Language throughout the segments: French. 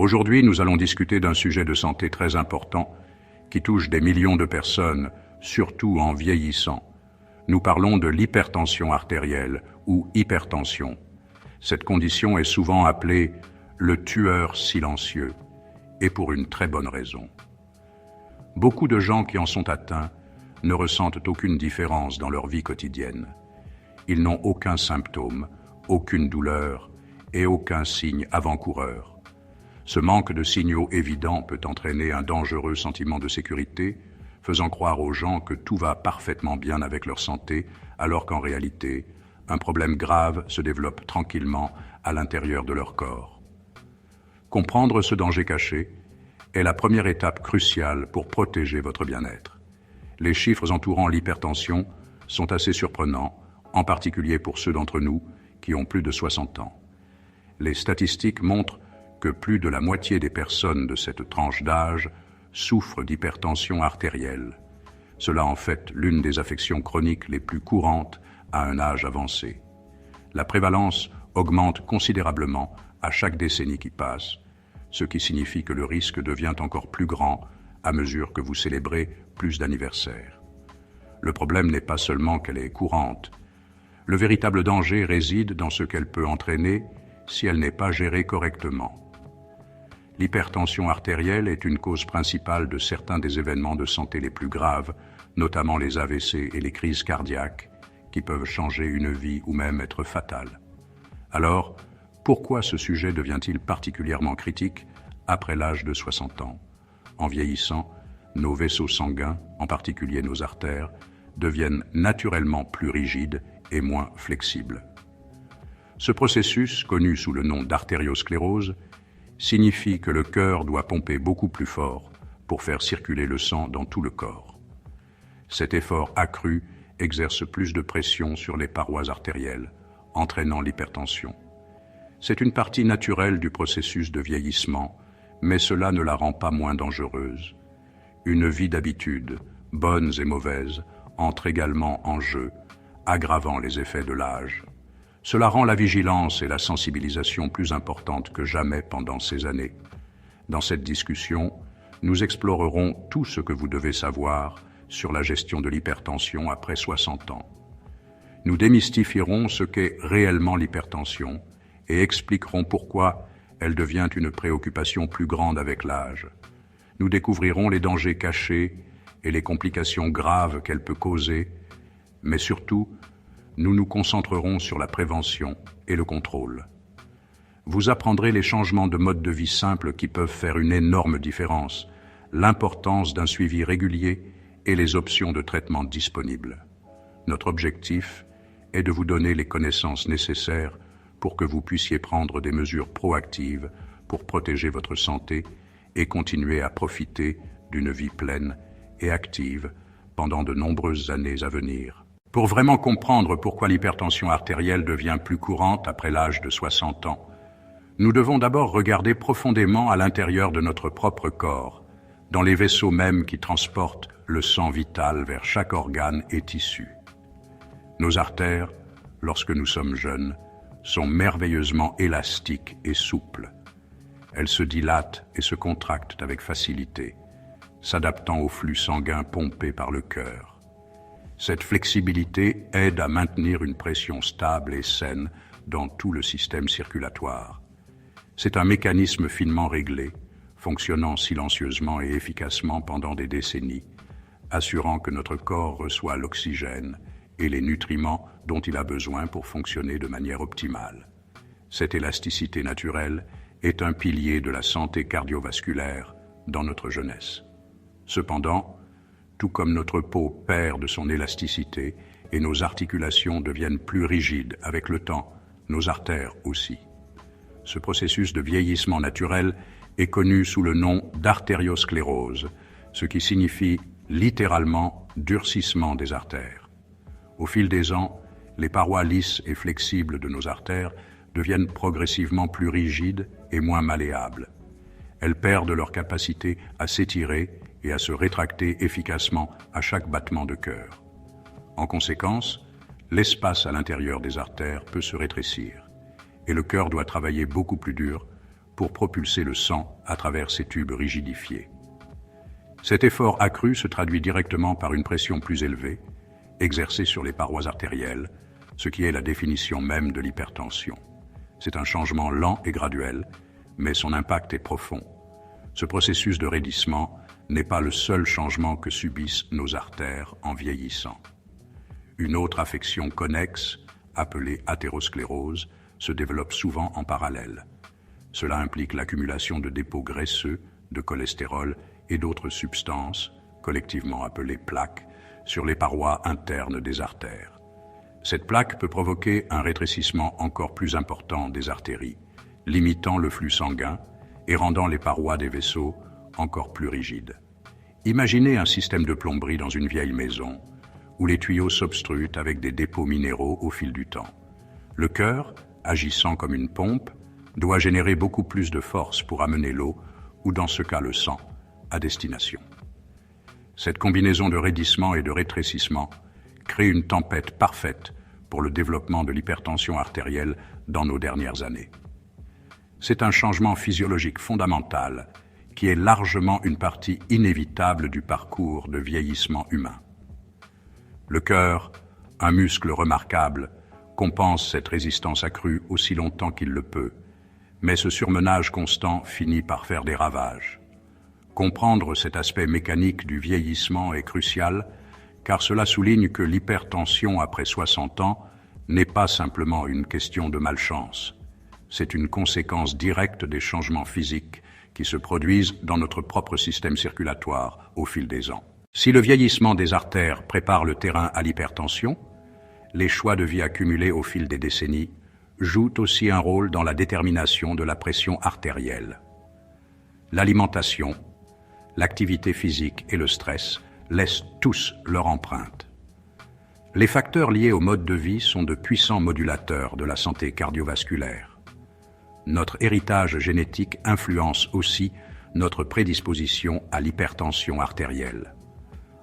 Aujourd'hui, nous allons discuter d'un sujet de santé très important qui touche des millions de personnes, surtout en vieillissant. Nous parlons de l'hypertension artérielle ou hypertension. Cette condition est souvent appelée le tueur silencieux, et pour une très bonne raison. Beaucoup de gens qui en sont atteints ne ressentent aucune différence dans leur vie quotidienne. Ils n'ont aucun symptôme, aucune douleur et aucun signe avant-coureur. Ce manque de signaux évidents peut entraîner un dangereux sentiment de sécurité, faisant croire aux gens que tout va parfaitement bien avec leur santé, alors qu'en réalité, un problème grave se développe tranquillement à l'intérieur de leur corps. Comprendre ce danger caché est la première étape cruciale pour protéger votre bien-être. Les chiffres entourant l'hypertension sont assez surprenants, en particulier pour ceux d'entre nous qui ont plus de 60 ans. Les statistiques montrent que plus de la moitié des personnes de cette tranche d'âge souffrent d'hypertension artérielle. Cela en fait l'une des affections chroniques les plus courantes à un âge avancé. La prévalence augmente considérablement à chaque décennie qui passe, ce qui signifie que le risque devient encore plus grand à mesure que vous célébrez plus d'anniversaires. Le problème n'est pas seulement qu'elle est courante. Le véritable danger réside dans ce qu'elle peut entraîner si elle n'est pas gérée correctement. L'hypertension artérielle est une cause principale de certains des événements de santé les plus graves, notamment les AVC et les crises cardiaques, qui peuvent changer une vie ou même être fatales. Alors, pourquoi ce sujet devient-il particulièrement critique après l'âge de 60 ans? En vieillissant, nos vaisseaux sanguins, en particulier nos artères, deviennent naturellement plus rigides et moins flexibles. Ce processus, connu sous le nom d'artériosclérose, signifie que le cœur doit pomper beaucoup plus fort pour faire circuler le sang dans tout le corps. Cet effort accru exerce plus de pression sur les parois artérielles, entraînant l'hypertension. C'est une partie naturelle du processus de vieillissement, mais cela ne la rend pas moins dangereuse. Une vie d'habitudes, bonnes et mauvaises, entre également en jeu, aggravant les effets de l'âge. Cela rend la vigilance et la sensibilisation plus importantes que jamais pendant ces années. Dans cette discussion, nous explorerons tout ce que vous devez savoir sur la gestion de l'hypertension après 60 ans. Nous démystifierons ce qu'est réellement l'hypertension et expliquerons pourquoi elle devient une préoccupation plus grande avec l'âge. Nous découvrirons les dangers cachés et les complications graves qu'elle peut causer, mais surtout, nous nous concentrerons sur la prévention et le contrôle. Vous apprendrez les changements de mode de vie simples qui peuvent faire une énorme différence, l'importance d'un suivi régulier et les options de traitement disponibles. Notre objectif est de vous donner les connaissances nécessaires pour que vous puissiez prendre des mesures proactives pour protéger votre santé et continuer à profiter d'une vie pleine et active pendant de nombreuses années à venir. Pour vraiment comprendre pourquoi l'hypertension artérielle devient plus courante après l'âge de 60 ans, nous devons d'abord regarder profondément à l'intérieur de notre propre corps, dans les vaisseaux mêmes qui transportent le sang vital vers chaque organe et tissu. Nos artères, lorsque nous sommes jeunes, sont merveilleusement élastiques et souples. Elles se dilatent et se contractent avec facilité, s'adaptant au flux sanguin pompé par le cœur. Cette flexibilité aide à maintenir une pression stable et saine dans tout le système circulatoire. C'est un mécanisme finement réglé, fonctionnant silencieusement et efficacement pendant des décennies, assurant que notre corps reçoit l'oxygène et les nutriments dont il a besoin pour fonctionner de manière optimale. Cette élasticité naturelle est un pilier de la santé cardiovasculaire dans notre jeunesse. Cependant, tout comme notre peau perd de son élasticité et nos articulations deviennent plus rigides avec le temps, nos artères aussi. Ce processus de vieillissement naturel est connu sous le nom d'artériosclérose, ce qui signifie littéralement durcissement des artères. Au fil des ans, les parois lisses et flexibles de nos artères deviennent progressivement plus rigides et moins malléables. Elles perdent leur capacité à s'étirer et à se rétracter efficacement à chaque battement de cœur. En conséquence, l'espace à l'intérieur des artères peut se rétrécir et le cœur doit travailler beaucoup plus dur pour propulser le sang à travers ces tubes rigidifiés. Cet effort accru se traduit directement par une pression plus élevée, exercée sur les parois artérielles, ce qui est la définition même de l'hypertension. C'est un changement lent et graduel, mais son impact est profond. Ce processus de raidissement n'est pas le seul changement que subissent nos artères en vieillissant. Une autre affection connexe, appelée athérosclérose, se développe souvent en parallèle. Cela implique l'accumulation de dépôts graisseux, de cholestérol et d'autres substances, collectivement appelées plaques, sur les parois internes des artères. Cette plaque peut provoquer un rétrécissement encore plus important des artères, limitant le flux sanguin et rendant les parois des vaisseaux encore plus rigides. Imaginez un système de plomberie dans une vieille maison, où les tuyaux s'obstruent avec des dépôts minéraux au fil du temps. Le cœur, agissant comme une pompe, doit générer beaucoup plus de force pour amener l'eau, ou dans ce cas le sang, à destination. Cette combinaison de raidissement et de rétrécissement crée une tempête parfaite pour le développement de l'hypertension artérielle dans nos dernières années. C'est un changement physiologique fondamental qui est largement une partie inévitable du parcours de vieillissement humain. Le cœur, un muscle remarquable, compense cette résistance accrue aussi longtemps qu'il le peut, mais ce surmenage constant finit par faire des ravages. Comprendre cet aspect mécanique du vieillissement est crucial, car cela souligne que l'hypertension après 60 ans n'est pas simplement une question de malchance. C'est une conséquence directe des changements physiques qui se produisent dans notre propre système circulatoire au fil des ans. Si le vieillissement des artères prépare le terrain à l'hypertension, les choix de vie accumulés au fil des décennies jouent aussi un rôle dans la détermination de la pression artérielle. L'alimentation, l'activité physique et le stress laissent tous leur empreinte. Les facteurs liés au mode de vie sont de puissants modulateurs de la santé cardiovasculaire. Notre héritage génétique influence aussi notre prédisposition à l'hypertension artérielle.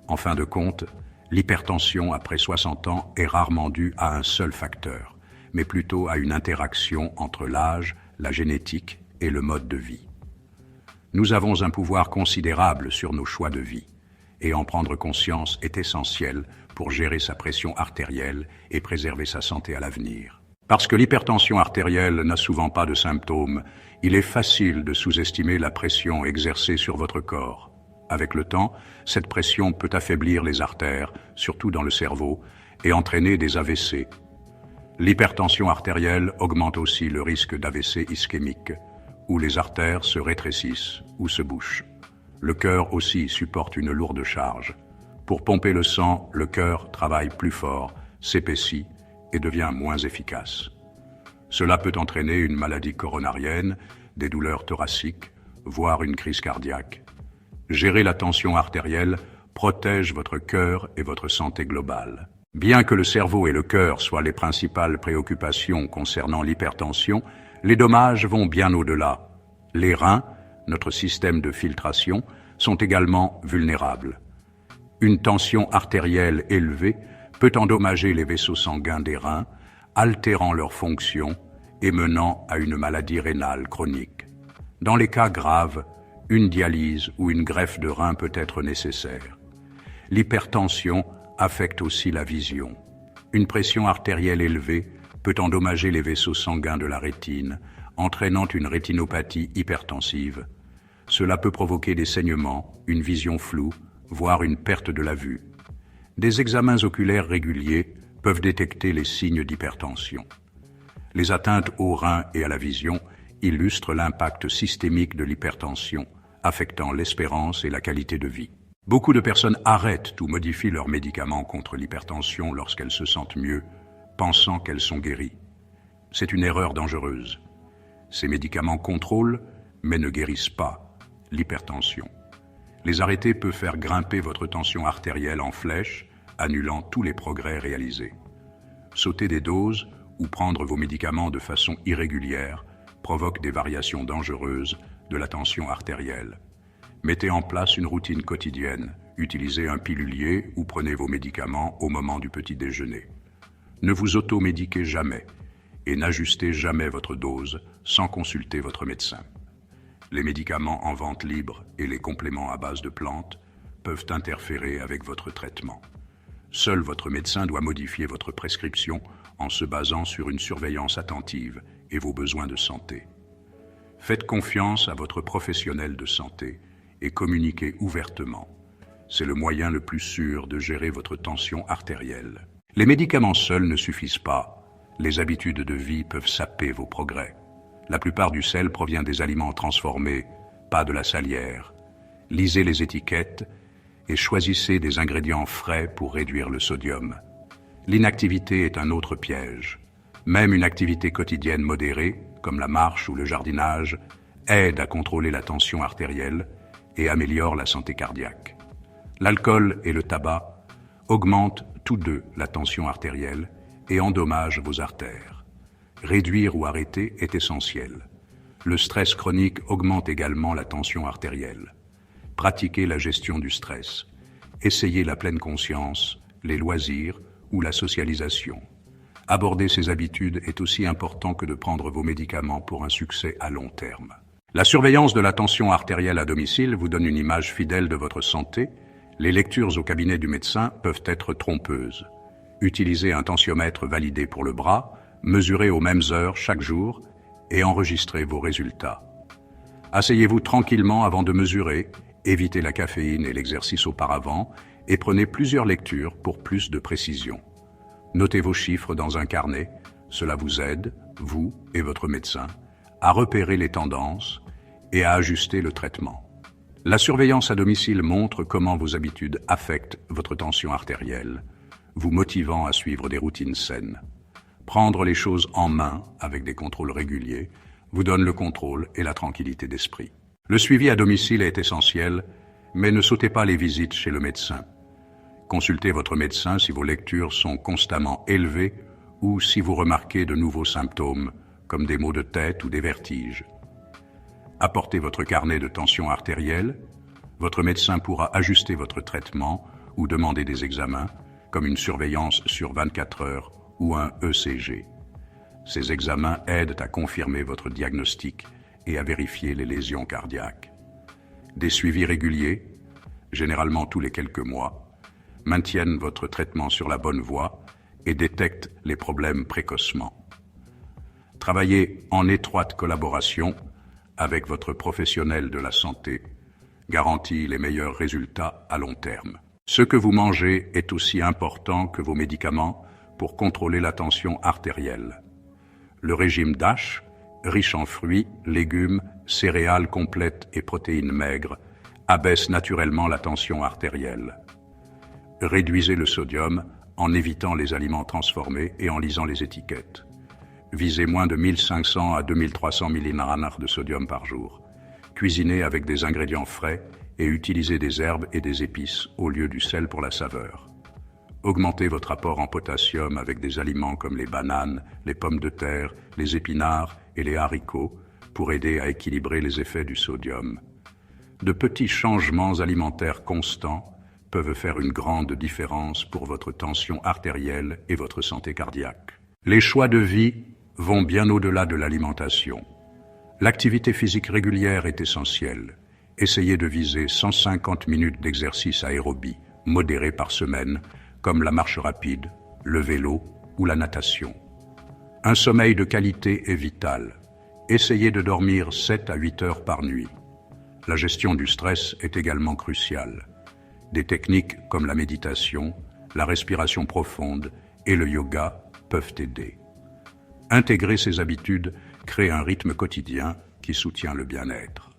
En fin de compte, l'hypertension après 60 ans est rarement due à un seul facteur, mais plutôt à une interaction entre l'âge, la génétique et le mode de vie. Nous avons un pouvoir considérable sur nos choix de vie, et en prendre conscience est essentiel pour gérer sa pression artérielle et préserver sa santé à l'avenir. Parce que l'hypertension artérielle n'a souvent pas de symptômes, il est facile de sous-estimer la pression exercée sur votre corps. Avec le temps, cette pression peut affaiblir les artères, surtout dans le cerveau, et entraîner des AVC. L'hypertension artérielle augmente aussi le risque d'AVC ischémique, où les artères se rétrécissent ou se bouchent. Le cœur aussi supporte une lourde charge. Pour pomper le sang, le cœur travaille plus fort, s'épaissit et devient moins efficace. Cela peut entraîner une maladie coronarienne, des douleurs thoraciques, voire une crise cardiaque. Gérer la tension artérielle protège votre cœur et votre santé globale. Bien que le cerveau et le cœur soient les principales préoccupations concernant l'hypertension, les dommages vont bien au-delà. Les reins, notre système de filtration, sont également vulnérables. Une tension artérielle élevée peut endommager les vaisseaux sanguins des reins, altérant leur fonction et menant à une maladie rénale chronique. Dans les cas graves, une dialyse ou une greffe de rein peut être nécessaire. L'hypertension affecte aussi la vision. Une pression artérielle élevée peut endommager les vaisseaux sanguins de la rétine, entraînant une rétinopathie hypertensive. Cela peut provoquer des saignements, une vision floue, voire une perte de la vue. Des examens oculaires réguliers peuvent détecter les signes d'hypertension. Les atteintes aux reins et à la vision illustrent l'impact systémique de l'hypertension, affectant l'espérance et la qualité de vie. Beaucoup de personnes arrêtent ou modifient leurs médicaments contre l'hypertension lorsqu'elles se sentent mieux, pensant qu'elles sont guéries. C'est une erreur dangereuse. Ces médicaments contrôlent, mais ne guérissent pas l'hypertension. Les arrêter peut faire grimper votre tension artérielle en flèche, annulant tous les progrès réalisés. Sauter des doses ou prendre vos médicaments de façon irrégulière provoque des variations dangereuses de la tension artérielle. Mettez en place une routine quotidienne, utilisez un pilulier ou prenez vos médicaments au moment du petit déjeuner. Ne vous automédiquez jamais et n'ajustez jamais votre dose sans consulter votre médecin. Les médicaments en vente libre et les compléments à base de plantes peuvent interférer avec votre traitement. Seul votre médecin doit modifier votre prescription en se basant sur une surveillance attentive et vos besoins de santé. Faites confiance à votre professionnel de santé et communiquez ouvertement. C'est le moyen le plus sûr de gérer votre tension artérielle. Les médicaments seuls ne suffisent pas. Les habitudes de vie peuvent saper vos progrès. La plupart du sel provient des aliments transformés, pas de la salière. Lisez les étiquettes et choisissez des ingrédients frais pour réduire le sodium. L'inactivité est un autre piège. Même une activité quotidienne modérée, comme la marche ou le jardinage, aide à contrôler la tension artérielle et améliore la santé cardiaque. L'alcool et le tabac augmentent tous deux la tension artérielle et endommagent vos artères. Réduire ou arrêter est essentiel. Le stress chronique augmente également la tension artérielle. Pratiquez la gestion du stress. Essayez la pleine conscience, les loisirs ou la socialisation. Aborder ces habitudes est aussi important que de prendre vos médicaments pour un succès à long terme. La surveillance de la tension artérielle à domicile vous donne une image fidèle de votre santé. Les lectures au cabinet du médecin peuvent être trompeuses. Utilisez un tensiomètre validé pour le bras, mesurez aux mêmes heures chaque jour et enregistrez vos résultats. Asseyez-vous tranquillement avant de mesurer, évitez la caféine et l'exercice auparavant et prenez plusieurs lectures pour plus de précision. Notez vos chiffres dans un carnet, cela vous aide, vous et votre médecin, à repérer les tendances et à ajuster le traitement. La surveillance à domicile montre comment vos habitudes affectent votre tension artérielle, vous motivant à suivre des routines saines. Prendre les choses en main avec des contrôles réguliers vous donne le contrôle et la tranquillité d'esprit. Le suivi à domicile est essentiel, mais ne sautez pas les visites chez le médecin. Consultez votre médecin si vos lectures sont constamment élevées ou si vous remarquez de nouveaux symptômes, comme des maux de tête ou des vertiges. Apportez votre carnet de tension artérielle. Votre médecin pourra ajuster votre traitement ou demander des examens, comme une surveillance sur 24 heures ou un ECG. Ces examens aident à confirmer votre diagnostic et à vérifier les lésions cardiaques. Des suivis réguliers, généralement tous les quelques mois, maintiennent votre traitement sur la bonne voie et détectent les problèmes précocement. Travaillez en étroite collaboration avec votre professionnel de la santé garantit les meilleurs résultats à long terme. Ce que vous mangez est aussi important que vos médicaments pour contrôler la tension artérielle. Le régime DASH, riche en fruits, légumes, céréales complètes et protéines maigres, abaisse naturellement la tension artérielle. Réduisez le sodium en évitant les aliments transformés et en lisant les étiquettes. Visez moins de 1500 à 2300 mg de sodium par jour. Cuisinez avec des ingrédients frais et utilisez des herbes et des épices au lieu du sel pour la saveur. Augmentez votre apport en potassium avec des aliments comme les bananes, les pommes de terre, les épinards et les haricots pour aider à équilibrer les effets du sodium. De petits changements alimentaires constants peuvent faire une grande différence pour votre tension artérielle et votre santé cardiaque. Les choix de vie vont bien au-delà de l'alimentation. L'activité physique régulière est essentielle. Essayez de viser 150 minutes d'exercice aérobie, modéré par semaine, comme la marche rapide, le vélo ou la natation. Un sommeil de qualité est vital. Essayez de dormir 7 à 8 heures par nuit. La gestion du stress est également cruciale. Des techniques comme la méditation, la respiration profonde et le yoga peuvent aider. Intégrer ces habitudes crée un rythme quotidien qui soutient le bien-être.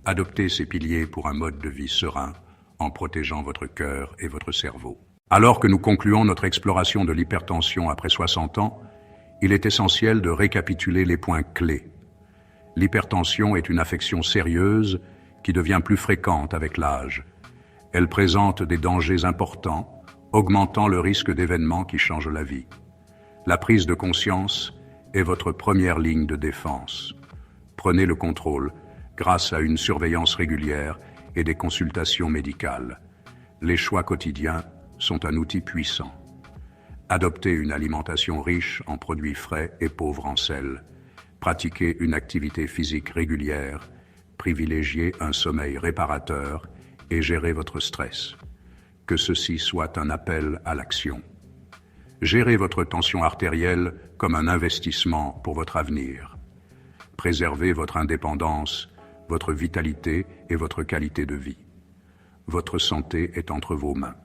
Adoptez ces piliers pour un mode de vie serein en protégeant votre cœur et votre cerveau. Alors que nous concluons notre exploration de l'hypertension après 60 ans, il est essentiel de récapituler les points clés. L'hypertension est une affection sérieuse qui devient plus fréquente avec l'âge. Elle présente des dangers importants, augmentant le risque d'événements qui changent la vie. La prise de conscience est votre première ligne de défense. Prenez le contrôle grâce à une surveillance régulière et des consultations médicales. Les choix quotidiens sont un outil puissant. Adoptez une alimentation riche en produits frais et pauvre en sel. Pratiquez une activité physique régulière. Privilégiez un sommeil réparateur et gérez votre stress. Que ceci soit un appel à l'action. Gérez votre tension artérielle comme un investissement pour votre avenir. Préservez votre indépendance, votre vitalité et votre qualité de vie. Votre santé est entre vos mains.